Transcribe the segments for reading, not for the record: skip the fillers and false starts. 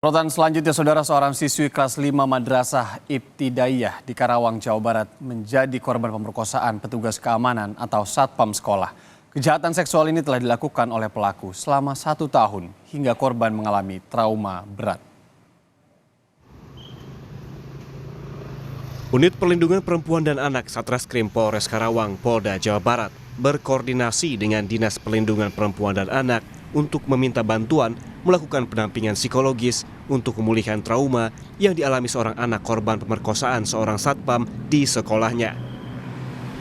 Sorotan selanjutnya, saudara, seorang siswi kelas 5 Madrasah Ibtidaiyah di Karawang, Jawa Barat menjadi korban pemerkosaan petugas keamanan atau satpam sekolah. Kejahatan seksual ini telah dilakukan oleh pelaku selama 1 tahun hingga korban mengalami trauma berat. Unit Perlindungan Perempuan dan Anak Satreskrim Polres Karawang, Polda Jawa Barat berkoordinasi dengan Dinas Perlindungan Perempuan dan Anak untuk meminta bantuan melakukan pendampingan psikologis untuk pemulihan trauma yang dialami seorang anak korban pemerkosaan seorang satpam di sekolahnya.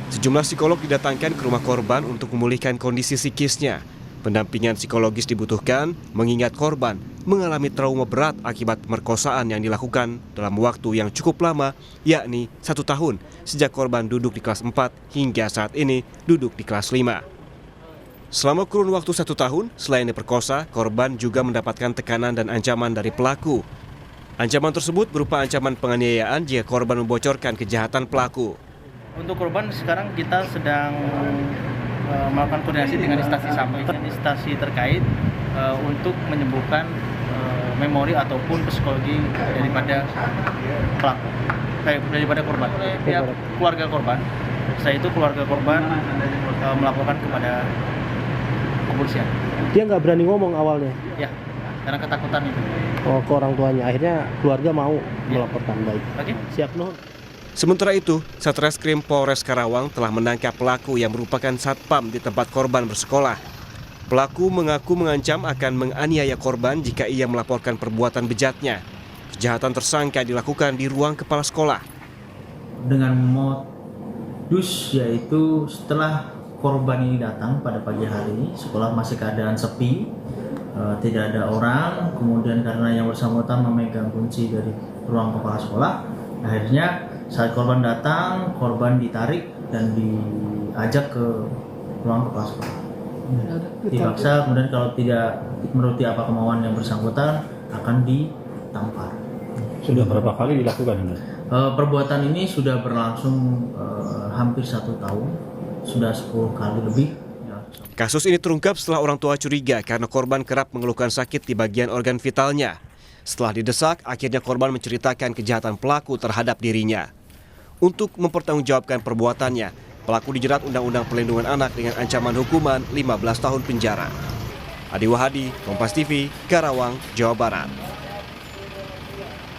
Sejumlah psikolog didatangkan ke rumah korban untuk memulihkan kondisi psikisnya. Pendampingan psikologis dibutuhkan mengingat korban mengalami trauma berat akibat pemerkosaan yang dilakukan dalam waktu yang cukup lama, yakni 1 tahun sejak korban duduk di kelas 4 hingga saat ini duduk di kelas 5. Selama kurun waktu 1 tahun, selain diperkosa, korban juga mendapatkan tekanan dan ancaman dari pelaku. Ancaman tersebut berupa ancaman penganiayaan jika korban membocorkan kejahatan pelaku. Untuk korban sekarang kita sedang melakukan koordinasi dengan instansi terkait untuk menyembuhkan memori ataupun psikologi daripada pelaku, daripada korban. Pihak keluarga korban, saya itu keluarga korban melaporkan kepada kepolisian. Dia nggak berani ngomong awalnya? Ya, karena ketakutan itu. Oh, ke orang tuanya. Akhirnya keluarga mau melaporkan. Baik. Oke. Siap, Nuh. Sementara itu, Satreskrim Polres Karawang telah menangkap pelaku yang merupakan satpam di tempat korban bersekolah. Pelaku mengaku mengancam akan menganiaya korban jika ia melaporkan perbuatan bejatnya. Kejahatan tersangka dilakukan di ruang kepala sekolah. Dengan modus yaitu setelah korban ini datang pada pagi hari, sekolah masih keadaan sepi, tidak ada orang. Kemudian karena yang bersangkutan memegang kunci dari ruang kepala sekolah, akhirnya saat korban datang, korban ditarik dan diajak ke ruang kepala sekolah. Dipaksa, kemudian kalau tidak menuruti apa kemauan yang bersangkutan akan ditampar. Sudah berapa kali dilakukan ini? Perbuatan ini sudah berlangsung hampir 1 tahun. Sudah 10 kali lebih. Kasus ini terungkap setelah orang tua curiga karena korban kerap mengeluhkan sakit di bagian organ vitalnya. Setelah didesak, akhirnya korban menceritakan kejahatan pelaku terhadap dirinya. Untuk mempertanggungjawabkan perbuatannya, pelaku dijerat Undang-Undang Perlindungan Anak dengan ancaman hukuman 15 tahun penjara. Adi Wahadi, Kompas TV, Karawang, Jawa Barat.